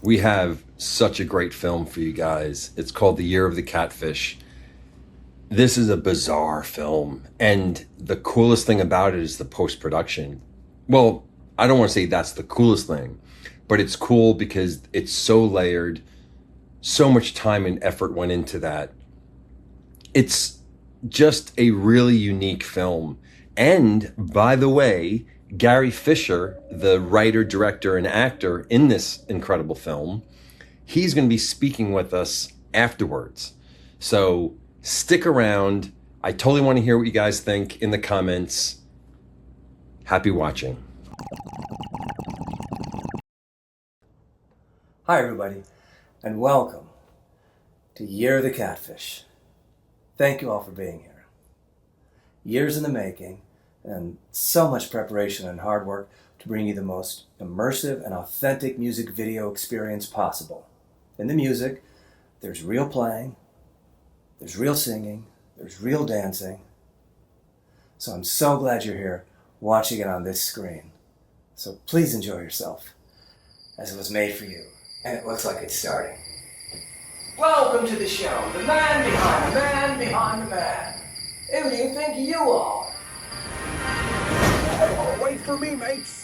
We have such a great film for you guys. It's called The Year of the Catfish. This is a bizarre film, and the coolest thing about it is the post-production. Well, I don't want to say that's the coolest thing, but it's cool because it's so layered. So much time and effort went into that. It's just a really unique film. And by the way, Gary Fisher, the writer, director, and actor in this incredible film, he's going to be speaking with us afterwards. So stick around. I totally want to hear what you guys think in the comments. Happy watching. Hi everybody, and welcome to Year of the Catfish. Thank you all for being here. Years in the making, and so much preparation and hard work to bring you the most immersive and authentic music video experience possible. In the music, there's real playing, there's real singing, there's real dancing. So I'm so glad you're here watching it on this screen. So please enjoy yourself, as it was made for you, and it looks like it's starting. Welcome to the show, the man behind the man behind the man. Who do you think you are? Oh, wait for me, mates.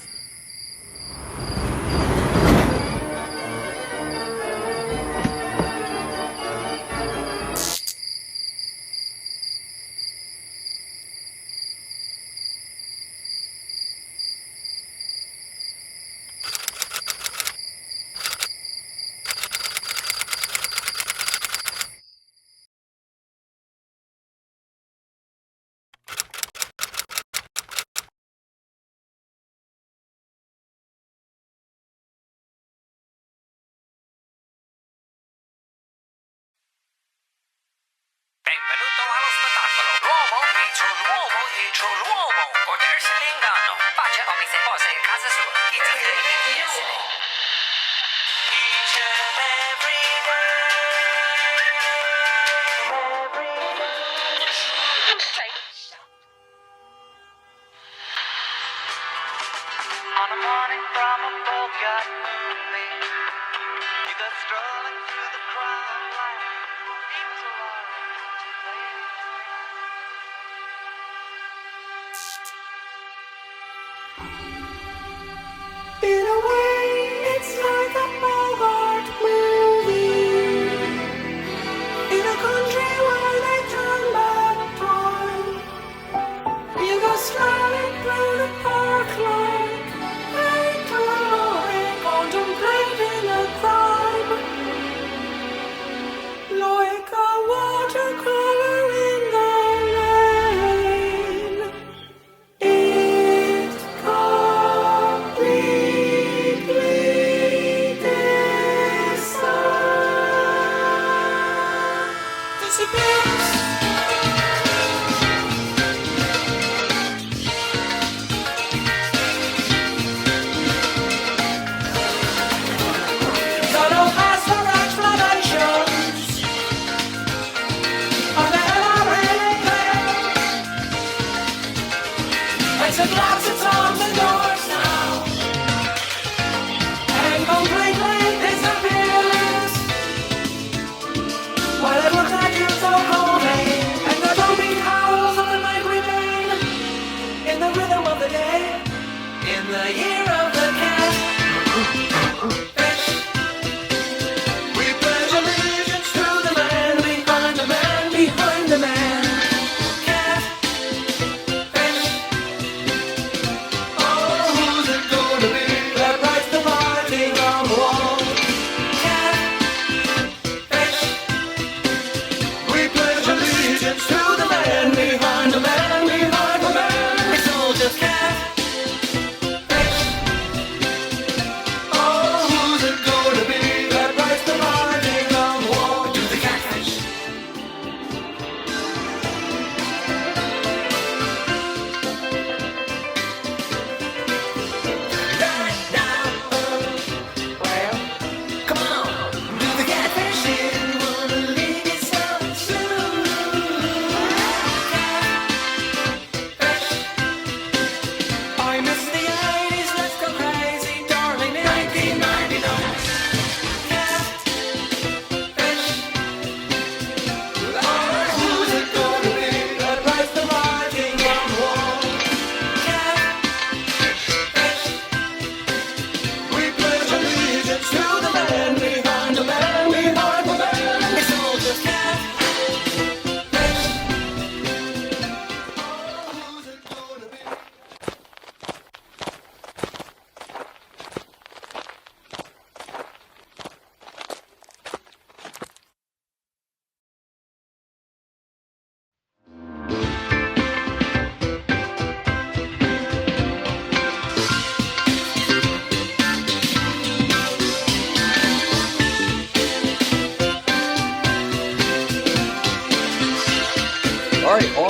Benvenuto allo spettacolo. L'uomo dice l'uomo dice l'uomo. Godersi l'inganno. Faccia come se fosse in casa sua. It's a good essere. Each and every On a morning from a boat-yacht movie, you go strolling through the crowd like he was alive to play. In a way, it's like a Bogart movie. In a country where they turn back time, you go strolling through the park like a glory, contemplating a crime.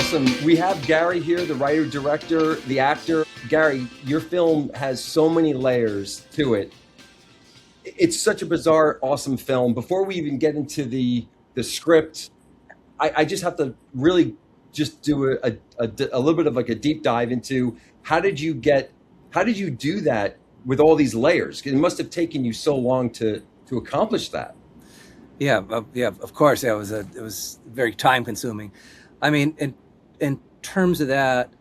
awesome. We have Gary here, the writer, director, the actor. Gary, your film has so many layers to it. It's such a bizarre, awesome film. Before we even get into the script, I just have to really just do a little bit of like a deep dive into how did you do that with all these layers? It must have taken you so long to accomplish that. Yeah, of course. Yeah, it was very time consuming. I mean, in terms of that,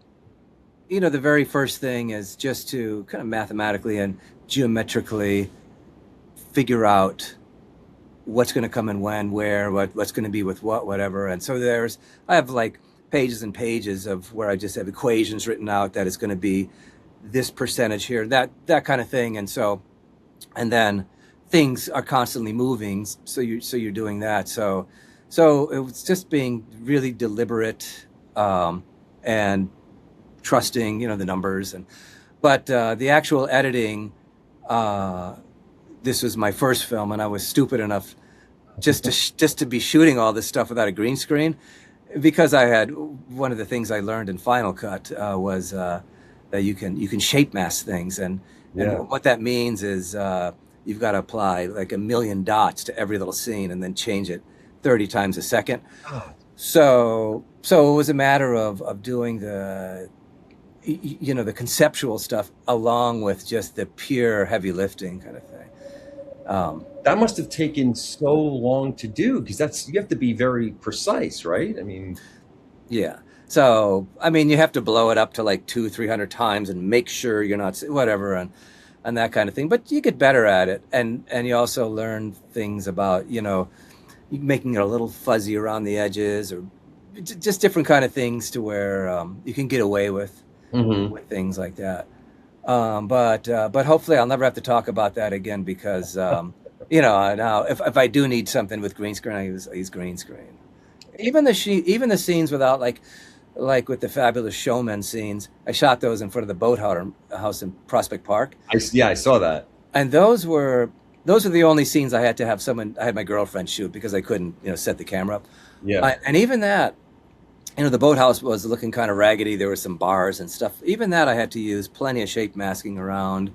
you know, the very first thing is just to kind of mathematically and geometrically figure out what's going to come in when, where, what's going to be with what, whatever. And so I have like pages and pages of where I just have equations written out that it's going to be this percentage here, that kind of thing. And then things are constantly moving. So you're doing that. So it was just being really deliberate, and trusting, you know, the numbers but the actual editing, this was my first film, and I was stupid enough just to be shooting all this stuff without a green screen, because I had one of the things I learned in Final Cut was that you can shape mask things, and what that means is you've got to apply like 1,000,000 dots to every little scene and then change it 30 times a second. Oh. So it was a matter of doing the conceptual stuff along with just the pure heavy lifting kind of thing. That must have taken so long to do, because you have to be very precise, right? I mean, yeah. So, I mean, you have to blow it up to like 200-300 times and make sure you're not whatever and that kind of thing. But you get better at it, and you also learn things about, you know, making it a little fuzzy around the edges, or just different kind of things to where you can get away with things like that. But hopefully I'll never have to talk about that again, because you know, now if I do need something with green screen, I use green screen. Even the scenes without like with the Fabulous Showmen scenes, I shot those in front of the boathouse in Prospect Park. I saw that. And those were the only scenes I had to have I had my girlfriend shoot, because I couldn't, you know, set the camera up. Yeah. And even that, you know, the boathouse was looking kind of raggedy. There were some bars and stuff. Even that I had to use plenty of shape masking around,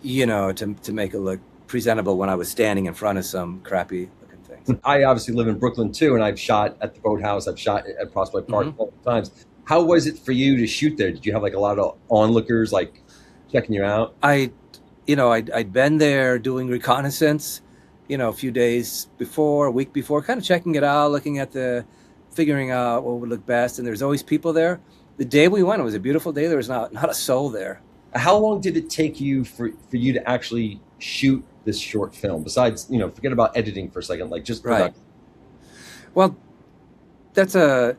you know, to make it look presentable when I was standing in front of some crappy looking things. I obviously live in Brooklyn too, and I've shot at the boathouse. I've shot at Prospect Park multiple times. How was it for you to shoot there? Did you have like a lot of onlookers like checking you out? I'd been there doing reconnaissance, you know, a week before, kind of checking it out, looking at figuring out what would look best. And there's always people there. The day we went, it was a beautiful day. There was not a soul there. How long did it take you for you to actually shoot this short film? Besides, you know, forget about editing for a second, like just production. Right. Well, that's kind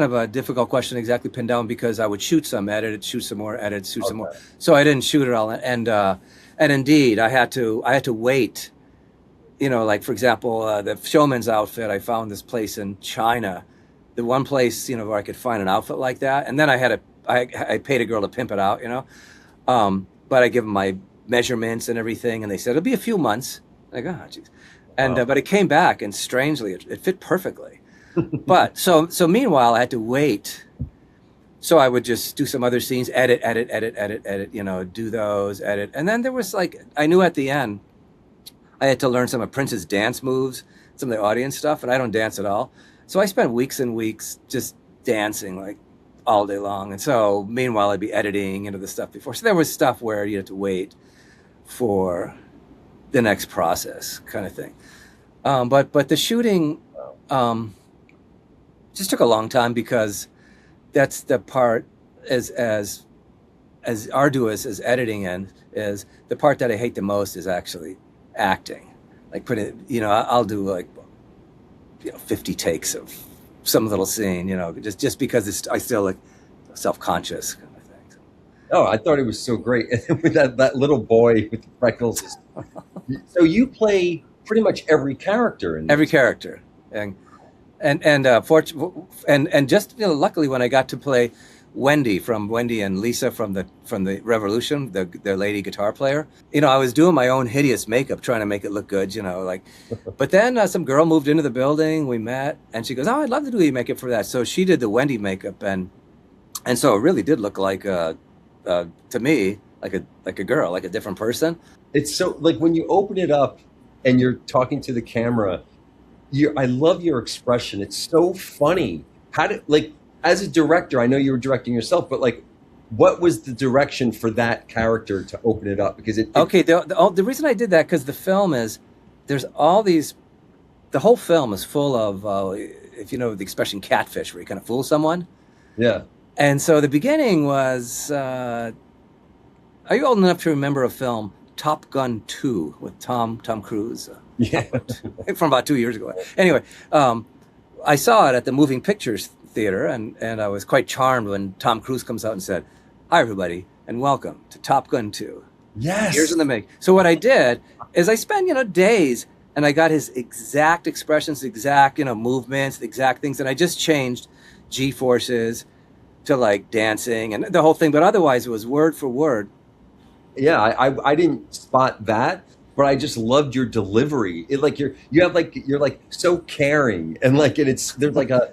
of a difficult question to exactly pin down, because I would shoot some, edit it, shoot some more, edit, shoot some more. So I didn't shoot it all, and indeed I had to wait. You know, like for example, the Showman's outfit, I found this place in China, the one place, you know, where I could find an outfit like that, and then I paid a girl to pimp it out, you know, but I give them my measurements and everything, and they said it'll be a few months. I go, oh, geez. And but it came back, and strangely, it fit perfectly. But so meanwhile, I had to wait. So I would just do some other scenes, edit, you know, do those, edit. And then there was like, I knew at the end, I had to learn some of Prince's dance moves, some of the audience stuff, and I don't dance at all. So I spent weeks and weeks just dancing like all day long. And so meanwhile, I'd be editing into the stuff before. So there was stuff where you had to wait for the next process kind of thing. But the shooting just took a long time, because that's the part as arduous as editing is the part that I hate the most is actually acting. Like I'll do like 50 takes of some little scene, just because I still like self-conscious kind of thing. Oh, I thought it was so great with that little boy with the freckles. So you play pretty much every character in every character, and just luckily when I got to play Wendy and Lisa from the Revolution, the lady guitar player. You know, I was doing my own hideous makeup, trying to make it look good. You know, like, but then some girl moved into the building. We met, and she goes, "Oh, I'd love to do your makeup for that." So she did the Wendy makeup, and so it really did look like to me like a girl, like a different person. It's so like when you open it up and you're talking to the camera, I love your expression. It's so funny. How did, like, as a director, I know you were directing yourself, but like, what was the direction for that character to open it up? Because okay, the reason I did that, because the film is, there's all these, the whole film is full of, if you know the expression catfish, where you kind of fool someone. Yeah. And so the beginning was, are you old enough to remember a film, Top Gun 2, with Tom Cruise? Yeah. From about 2 years ago. Anyway, I saw it at the Moving Pictures Theater, and I was quite charmed when Tom Cruise comes out and said, "Hi, everybody, and welcome to Top Gun 2. Yes. Years in the make." So what I did is I spent, days, and I got his exact expressions, exact, movements, the exact things, and I just changed G-forces to like dancing and the whole thing, but otherwise it was word for word. Yeah, I didn't spot that, but I just loved your delivery. It like you're like so caring, and like there's like a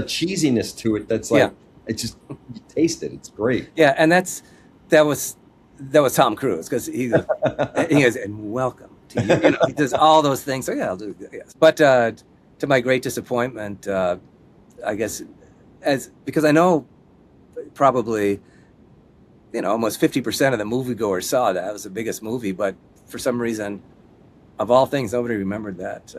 cheesiness to it that's like, it just, you taste it. It's great. Yeah, and that was Tom Cruise, because he goes, "And welcome to you." He does all those things. So yeah, I'll do it. Yes. But to my great disappointment, I guess, because I know probably almost 50% of the moviegoers saw that. It was the biggest movie, but for some reason, of all things, nobody remembered that.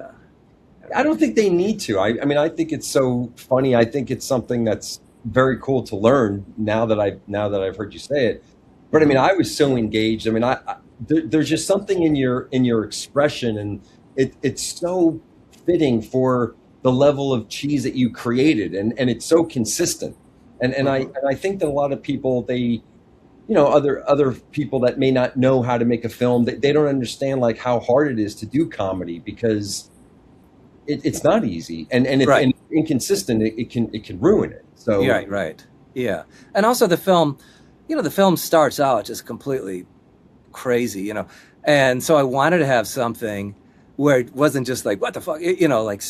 I don't think they need to. I mean, I think it's so funny. I think it's something that's very cool to learn now that I've heard you say it. But I mean, I was so engaged. I mean, there's just something in your expression, and it's so fitting for the level of cheese that you created, and it's so consistent. And I think that a lot of people, they, other people that may not know how to make a film, they don't understand like how hard it is to do comedy, because it's not easy, and if and inconsistent, it can ruin it. So right, yeah. And also the film, the film starts out just completely crazy, and so I wanted to have something where it wasn't just like, what the fuck, like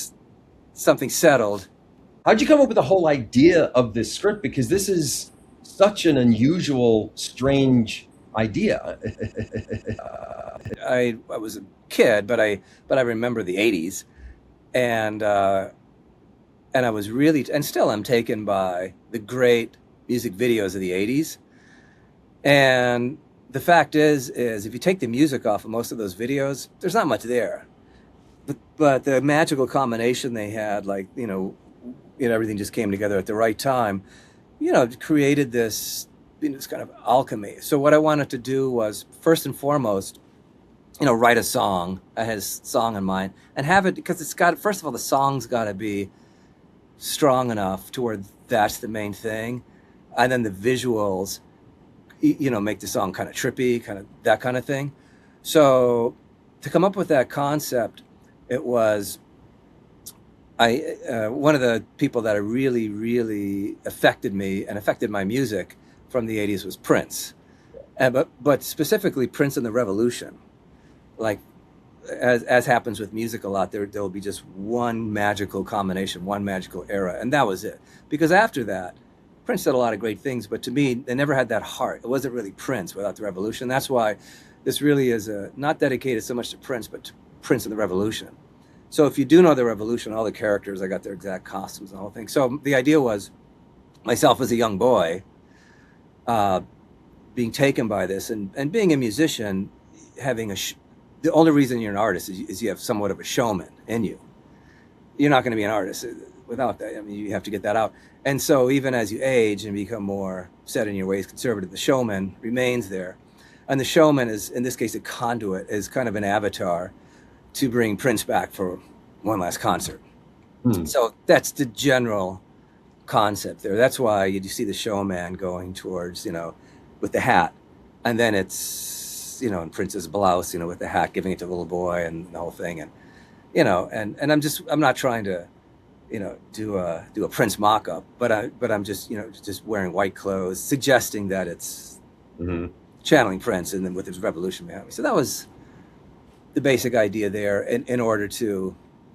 something settled. How'd you come up with the whole idea of this script? Because this is such an unusual, strange idea. I was a kid, but I remember the 80s, and I was really, and still am taken by the great music videos of the 80s. And the fact is if you take the music off of most of those videos, there's not much there. But the magical combination they had, like, everything just came together at the right time, created this, this kind of alchemy. So what I wanted to do was, first and foremost, write a song. I had a song in mind, and have it, because it's got, first of all, the song's got to be strong enough to where that's the main thing. And then the visuals, make the song kind of trippy, kind of that kind of thing. So to come up with that concept, it was, one of the people that really, really affected me and affected my music from the 80s was Prince. But specifically Prince and the Revolution. Like, as happens with music a lot, there will be just one magical combination, one magical era, and that was it. Because after that, Prince did a lot of great things, but to me, they never had that heart. It wasn't really Prince without the Revolution. That's why this really is not dedicated so much to Prince, but to Prince and the Revolution. So if you do know the Revolution, all the characters, I got their exact costumes and the whole thing. So the idea was, myself as a young boy, being taken by this, and being a musician, having the only reason you're an artist is you have somewhat of a showman in you. You're not going to be an artist without that. I mean, you have to get that out. And so even as you age and become more set in your ways, conservative, the showman remains there. And the showman is, in this case, a conduit, is kind of an avatar to bring Prince back for one last concert. So that's the general concept there. That's why you see the showman going towards, with the hat. And then it's, in Prince's blouse, with the hat, giving it to the little boy and the whole thing. And, and I'm not trying to, do a Prince mock-up, but I'm just just wearing white clothes, suggesting that it's channeling Prince, and then with his revolution behind me. So that was the basic idea there, in order to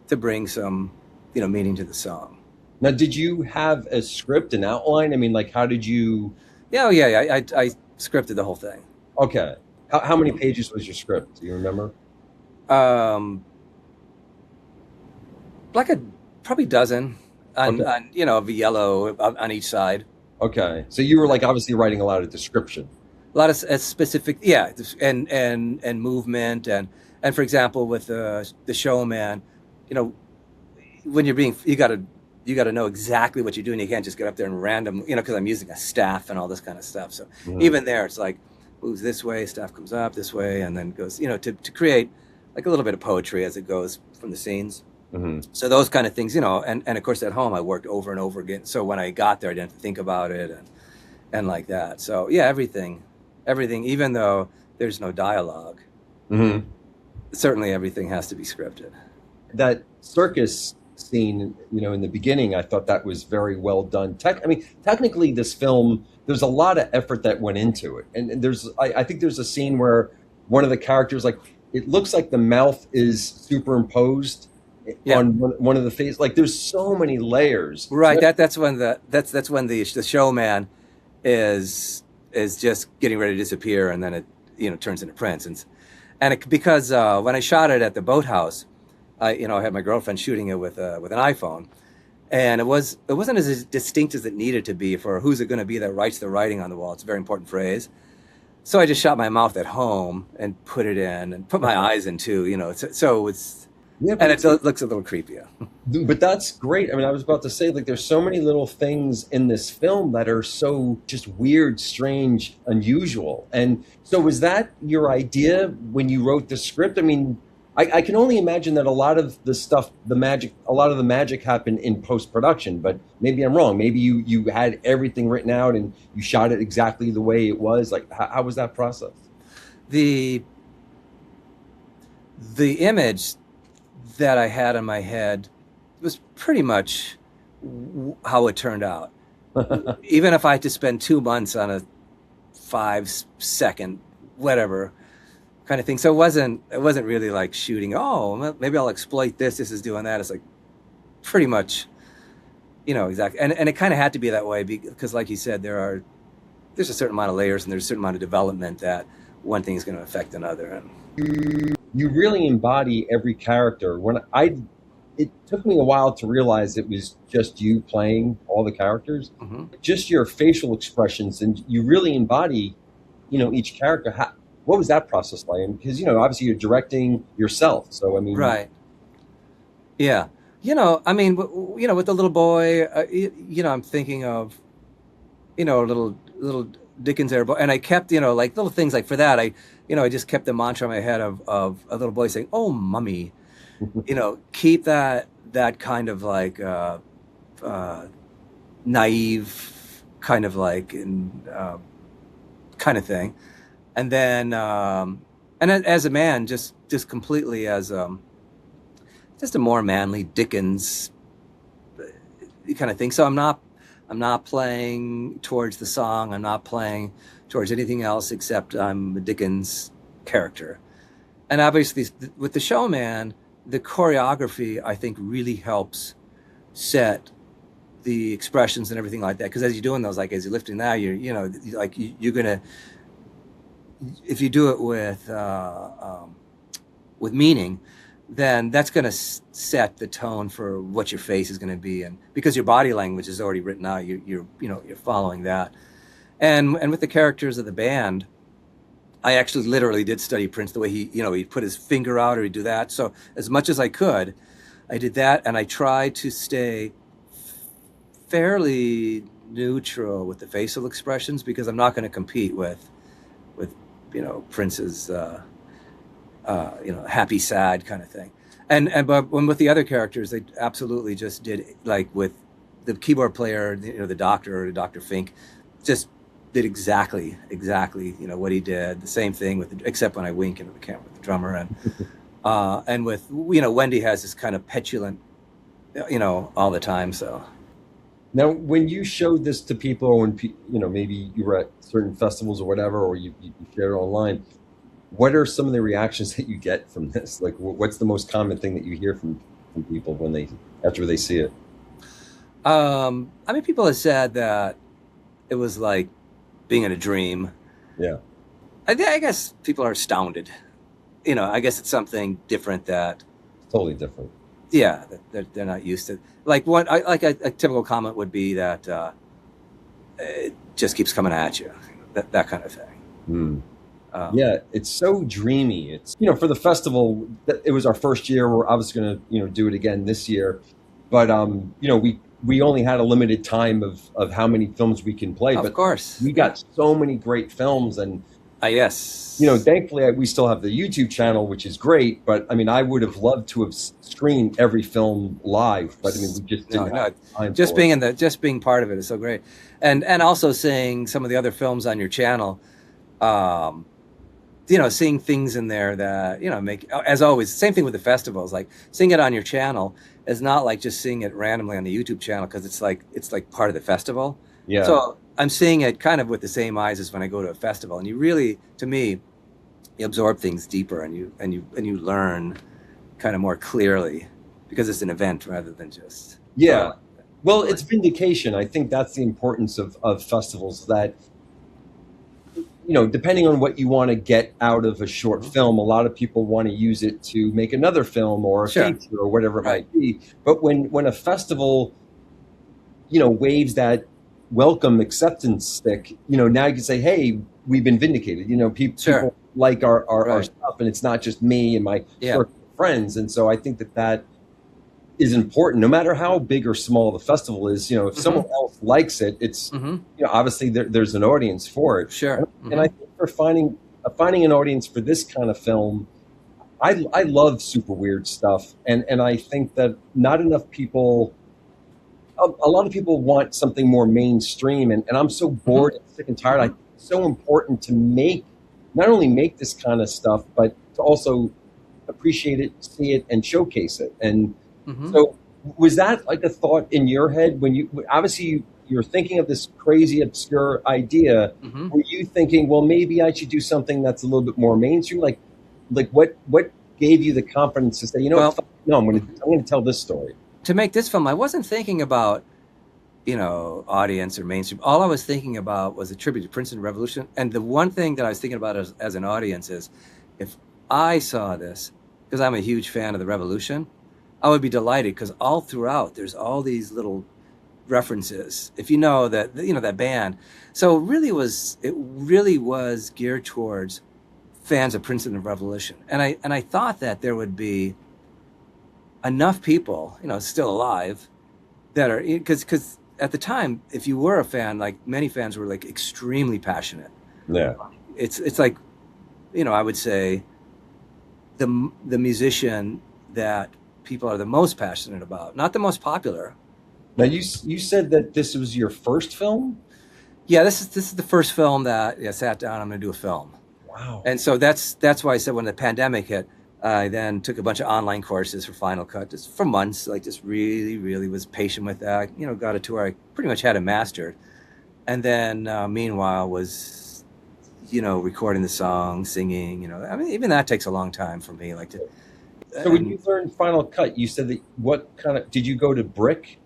bring some meaning to the song. Now, did you have a script, an outline? I mean, like, how did you? Yeah, yeah. I scripted the whole thing. Okay. How many pages was your script? Do you remember? Like probably dozen on of yellow on each side. Okay. So you were like obviously writing a lot of description. A lot of specific, yeah, and movement, and for example with the showman, when you got to know exactly what you're doing. You can't just get up there and random, because I'm using a staff and all this kind of stuff. So even there, it's like moves this way, staff comes up this way, and then goes, to create like a little bit of poetry as it goes from the scenes. So those kind of things, and of course at home I worked over and over again. So when I got there, I didn't have to think about it and like that. So yeah, everything, even though there's no dialogue, certainly everything has to be scripted. That circus scene, in the beginning, I thought that was very well done. Technically, this film, there's a lot of effort that went into it, and I think there's a scene where one of the characters, like, it looks like the mouth is superimposed on one of the face. Like, there's so many layers. Right. That's when the showman is just getting ready to disappear, and then it turns into Prince, because when I shot it at the boathouse, I had my girlfriend shooting it with an iPhone, and it wasn't as distinct as it needed to be for who's it going to be that writes the writing on the wall. It's a very important phrase. So I just shot my mouth at home and put it in, and put my eyes in too. So it's. Yeah, and it looks a little creepier. But that's great. I mean, I was about to say, like, there's so many little things in this film that are so just weird, strange, unusual. And so was that your idea when you wrote the script? I mean, I can only imagine that a lot of the stuff, a lot of the magic happened in post-production, but maybe I'm wrong. Maybe you had everything written out and you shot it exactly the way it was. Like, how was that process? The image that I had in my head was pretty much how it turned out. Even if I had to spend 2 months on a 5-second whatever kind of thing. So it wasn't really like shooting, maybe I'll exploit this is doing that. It's like pretty much, exactly. And it kind of had to be that way because, like you said, there's a certain amount of layers and there's a certain amount of development that one thing is going to affect another. And you really embody every character. It took me a while to realize it was just you playing all the characters, just your facial expressions, and you really embody, each character. What was that process like? Because, obviously you're directing yourself. So, I mean. Right. Yeah. I mean, with the little boy, I'm thinking of, little Dickens era, and I kept, like little things like for that, I just kept the mantra in my head of a little boy saying, "Oh, mummy," keep that kind of like naive kind of like kind of thing, and then and as a man, just completely as just a more manly Dickens kind of thing. So I'm not playing towards the song. I'm not playing towards anything else except I'm a Dickens character. And obviously with the showman, the choreography, I think, really helps set the expressions and everything like that. Because as you're doing those, like as you're lifting that, you're gonna, if you do it with meaning, then that's going to set the tone for what your face is going to be, and because your body language is already written out, you're following that, and with the characters of the band, I actually literally did study Prince the way he put his finger out or he'd do that. So as much as I could, I did that, and I tried to stay fairly neutral with the facial expressions because I'm not going to compete with Prince's. Happy, sad kind of thing. But when with the other characters, they absolutely just did, like with the keyboard player, the doctor, Dr. Fink, just did exactly, what he did. The same thing except when I wink into the camera with the drummer. And with, Wendy has this kind of petulant all the time. So Now, when you showed this to people, or when maybe you were at certain festivals or whatever, or you shared it online, what are some of the reactions that you get from this? Like, what's the most common thing that you hear from people after they see it? I mean, people have said that it was like being in a dream. Yeah, I guess people are astounded. I guess it's something different that, totally different. yeah, that they're not used to. Like a typical comment would be that it just keeps coming at you, that kind of thing. Hmm. Yeah, it's so dreamy. It's for the festival. It was our first year. We're obviously going to do it again this year, but we only had a limited time of how many films we can play. of course. We got so many great films, and Yes. thankfully we still have the YouTube channel, which is great. But I mean, I would have loved to have screened every film live, but I mean, we just didn't have time. Just being part of it is so great, and also seeing some of the other films on your channel. Seeing things in there that make, as always, same thing with the festivals. Like seeing it on your channel is not like just seeing it randomly on the YouTube channel, because it's like part of the festival. Yeah. So I'm seeing it kind of with the same eyes as when I go to a festival, and you really, to me, you absorb things deeper, and you learn kind of more clearly, because it's an event rather than just. Yeah. Well, it's vindication. I think that's the importance of festivals, that depending on what you want to get out of a short film, a lot of people want to use it to make another film or a feature or whatever it might be. But when a festival, waves that welcome acceptance stick, now you can say, hey, we've been vindicated. People like our stuff, and it's not just me and my circle of friends. And so I think that is important, no matter how big or small the festival is. If someone else likes it, it's obviously there's an audience for it. Sure. And I think for finding an audience for this kind of film, I love super weird stuff, and I think that not enough people. A lot of people want something more mainstream, and I'm so bored and sick and tired. I think it's so important to not only make this kind of stuff, but to also appreciate it, see it, and showcase it. And so, was that like a thought in your head when you're thinking of this crazy, obscure idea? Were you thinking, well, maybe I should do something that's a little bit more mainstream? Like what gave you the confidence to say, no, I'm going to tell this story? To make this film, I wasn't thinking about, audience or mainstream. All I was thinking about was a tribute to Princeton Revolution. And the one thing that I was thinking about as an audience is, if I saw this, because I'm a huge fan of the Revolution, I would be delighted, because all throughout there's all these little references. If you know that, that band. So it really was geared towards fans of Princeton Revolution. And I thought that there would be enough people, still alive, that are, because at the time, if you were a fan, like many fans were like extremely passionate. Yeah. It's like, I would say the musician that people are the most passionate about, not the most popular. Now you said that this was your first film? Yeah, this is the first film that I sat down, I'm going to do a film. Wow. And so that's why I said when the pandemic hit, I then took a bunch of online courses for Final Cut, just for months, just really, really was patient with that. Got it to where I pretty much had it mastered. And then meanwhile was, recording the song, singing, I mean, even that takes a long time for me. So when you learned Final Cut, you said that did you go to BRIC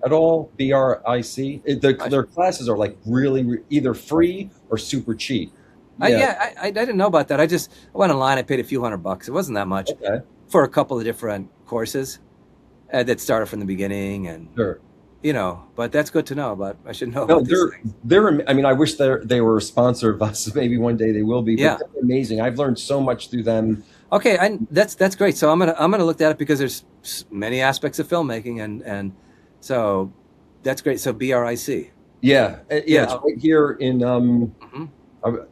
at all? BRIC? Their classes are like really either free or super cheap. I didn't know about that. I went online. I paid a few $100. It wasn't that much for a couple of different courses that started from the beginning, and But that's good to know about. I should know. About they're. I mean, I wish they were a sponsor of us. Maybe one day they will be. But they're amazing. I've learned so much through them. Okay, that's great. So I'm gonna look at it, because there's many aspects of filmmaking, and so that's great. So BRIC. Yeah. It's right here in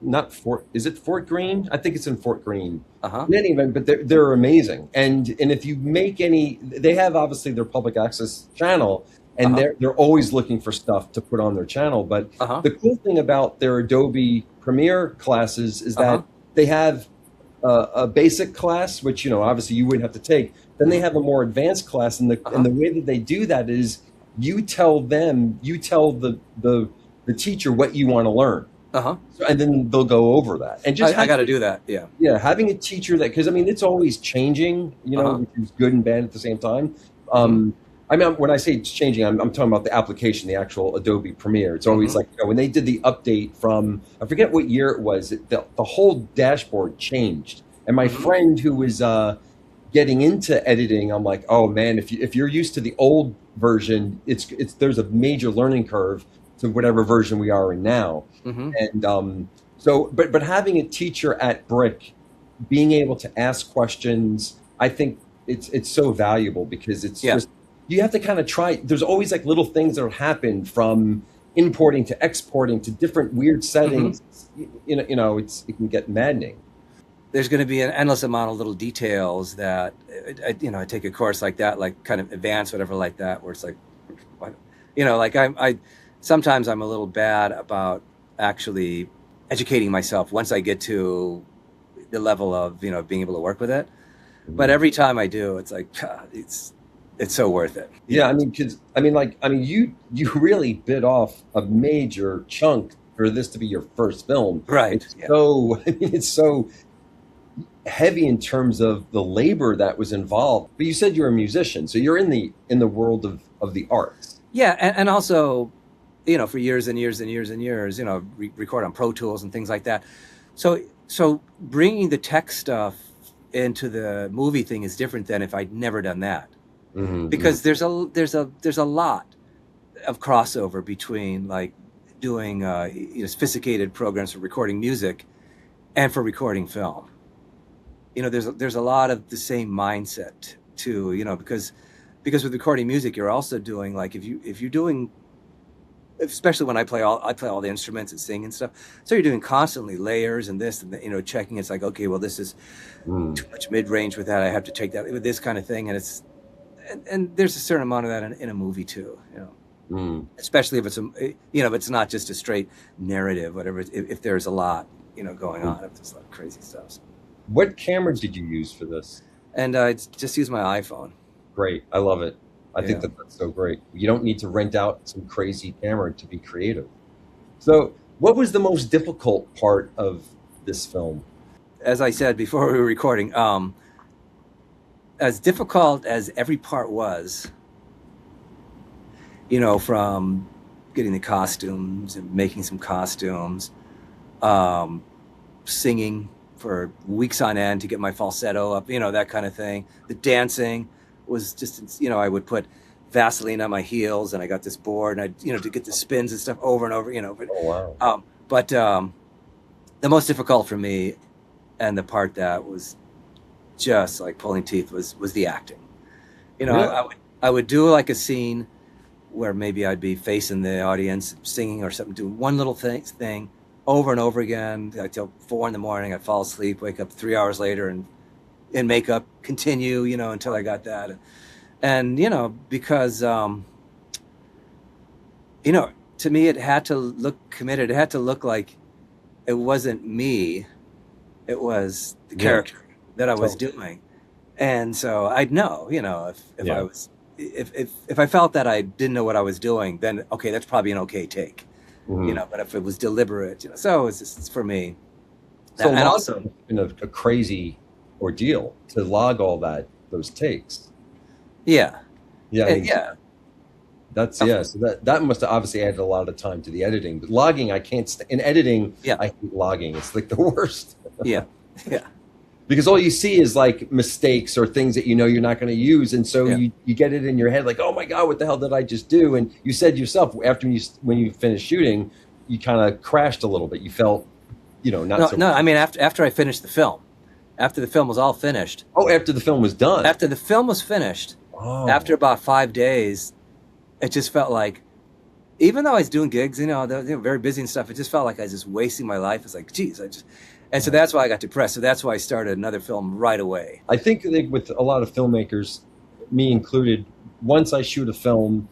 not Fort. Is it Fort Greene? I think it's in Fort Greene. In any event, but they're amazing. And if you make they have obviously their public access channel, and they're always looking for stuff to put on their channel. But the cool thing about their Adobe Premiere classes is that they have a basic class, which obviously you wouldn't have to take. Then they have a more advanced class, and the way that they do that is you tell the teacher what you want to learn, and then they'll go over that. And just I got to do that. Yeah. yeah, having a teacher that, because I mean it's always changing, which is good and bad at the same time. I mean, when I say it's changing, I'm talking about the application, the actual Adobe Premiere. It's always like, when they did the update from, I forget what year it was, the whole dashboard changed. And my friend who was getting into editing, I'm like, oh man, if you're used to the old version, there's a major learning curve to whatever version we are in now. And but having a teacher at Brick, being able to ask questions, I think it's so valuable, because it's just, you have to kind of try. There's always like little things that happen, from importing to exporting to different weird settings. It can get maddening. There's going to be an endless amount of little details that I take a course like that, like kind of advanced, whatever like that, where it's like, what? Like I sometimes I'm a little bad about actually educating myself once I get to the level of being able to work with it. But every time I do, it's like it's so worth it. Yeah, I mean, because you really bit off a major chunk for this to be your first film, right? So it's so heavy in terms of the labor that was involved. But you said you're a musician, so you're in the world of the arts. Yeah, and also, for years and years and years and years, record on Pro Tools and things like that. So bringing the tech stuff into the movie thing is different than if I'd never done that. Because there's a lot of crossover between like doing sophisticated programs for recording music and for recording film. There's a lot of the same mindset too. Because with recording music, you're also doing, like, if you're doing, especially when I play all the instruments and sing and stuff. So you're doing constantly layers and this and checking. It's like, okay, well, this is too much mid range with that. I have to take that with this kind of thing, and there's a certain amount of that in a movie too, especially if it's if it's not just a straight narrative, whatever. If there's a lot, going on, if there's a lot of crazy stuff. So. What camera did you use for this? And I just use my iPhone. Great, I love it. I think that's so great. You don't need to rent out some crazy camera to be creative. So, what was the most difficult part of this film? As I said before we were recording, as difficult as every part was, from getting the costumes and making some costumes, singing for weeks on end to get my falsetto up, that kind of thing. The dancing was just, I would put Vaseline on my heels, and I got this board, and I, to get the spins and stuff over and over, But, oh, wow. But the most difficult for me, and the part that was just like pulling teeth, was the acting. I would do like a scene where maybe I'd be facing the audience, singing or something, doing one little thing over and over again, like till 4 a.m. I'd fall asleep, wake up 3 hours later, and in makeup, continue, until I got that. And because, to me, it had to look committed. It had to look like it wasn't me. It was the character that I was doing. And so I'd know, if I was, if I felt that I didn't know what I was doing, then, okay, that's probably an okay take, but if it was deliberate, so it's just, for me. So and also, it's been a crazy ordeal to log all those takes. Yeah. That's so that must have obviously added a lot of time to the editing. But logging, I can't in editing. I hate logging. It's like the worst. Yeah. Because all you see is like mistakes or things that you're not going to use, and so you get it in your head like, oh my god, what the hell did I just do? And you said yourself when you finished shooting, you kind of crashed a little bit. You felt not so. No, I mean after I finished the film, after the film was all finished. Oh, after the film was done. After the film was finished. Oh. After about 5 days, it just felt like, even though I was doing gigs, they were very busy and stuff, it just felt like I was just wasting my life. It's like, geez, and so that's why I got depressed. So that's why I started another film right away. I think with a lot of filmmakers, me included, once I shoot a film,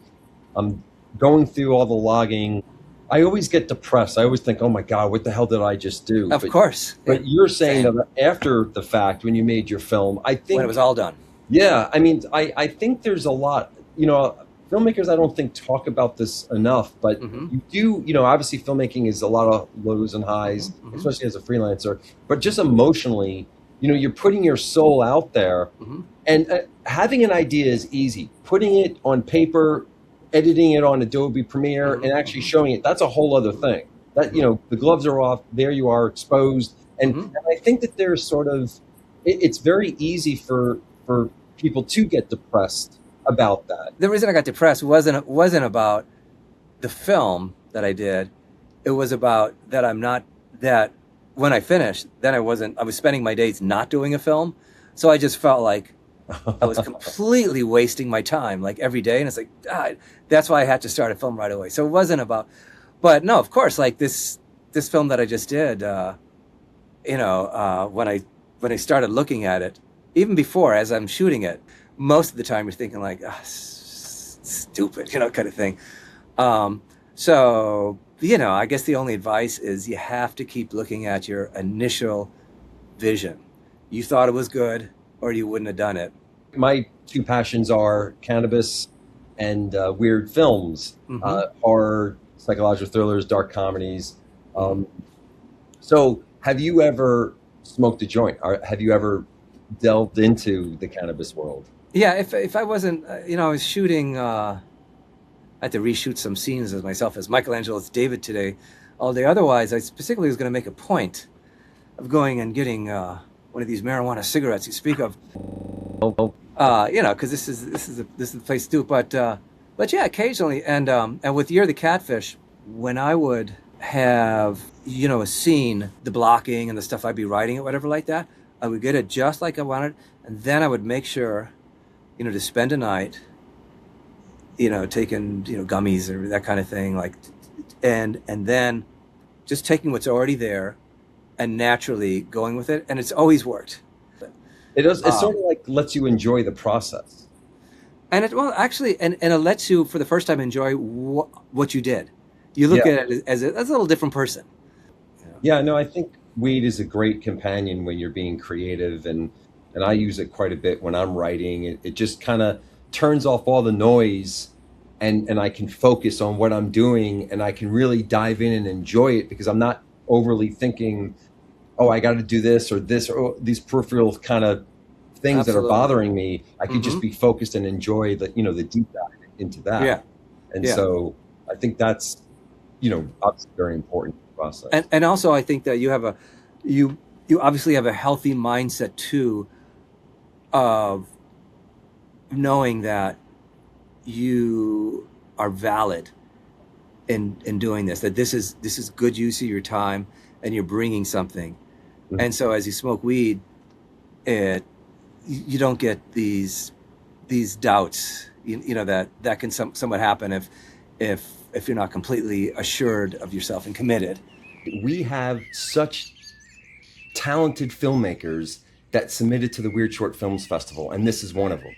I'm going through all the logging, I always get depressed. I always think, oh my God, what the hell did I just do? Of course. But you're saying Same. that after the fact, when you made your film, I think When it was all done. yeah, I mean, I think there's a lot, filmmakers, I don't think talk about this enough, but you do, obviously filmmaking is a lot of lows and highs, especially as a freelancer, but just emotionally, you're putting your soul out there and having an idea is easy. Putting it on paper, editing it on Adobe Premiere and actually showing it, that's a whole other thing. That, the gloves are off, there you are exposed. And I think that there's sort of, it's very easy for people to get depressed about that. The reason I got depressed wasn't about the film that I did. It was about that when I finished, then I was spending my days not doing a film. So I just felt like I was completely wasting my time, like every day. And it's like, God, that's why I had to start a film right away. So it wasn't about, but no, of course, like this film that I just did, when I started looking at it, even before, as I'm shooting it, most of the time you're thinking like, stupid, kind of thing. So, I guess the only advice is you have to keep looking at your initial vision. You thought it was good or you wouldn't have done it. My two passions are cannabis and weird films, horror, psychological thrillers, dark comedies. So have you ever smoked a joint? Or have you ever delved into the cannabis world? Yeah, if I wasn't, I was shooting, I had to reshoot some scenes as myself as Michelangelo's David today, all day. Otherwise, I specifically was going to make a point of going and getting one of these marijuana cigarettes you speak of. Because this is the place to do. But yeah, occasionally, and with Year of the Catfish, when I would have a scene, the blocking and the stuff I'd be writing it, whatever like that, I would get it just like I wanted, and then I would make sure, to spend a night, taking gummies or that kind of thing, like, and then just taking what's already there and naturally going with it, and it's always worked. It does. It sort of like lets you enjoy the process. And it lets you, for the first time, enjoy what you did. You look at it as a little different person. Yeah, no, I think weed is a great companion when you're being creative, and I use it quite a bit when I'm writing. It just kind of turns off all the noise, and I can focus on what I'm doing, and I can really dive in and enjoy it because I'm not overly thinking, oh, I got to do this or these peripheral kind of things that are bothering me. I can just be focused and enjoy the deep dive into that. Yeah. And so I think that's obviously very important process. And also I think that you obviously have a healthy mindset too, of knowing that you are valid in doing this, that this is good use of your time and you're bringing something. And so as you smoke weed, you don't get these doubts, that can somewhat happen if you're not completely assured of yourself and committed. We have such talented filmmakers that submitted to the Weird Short Films Festival, and this is one of them.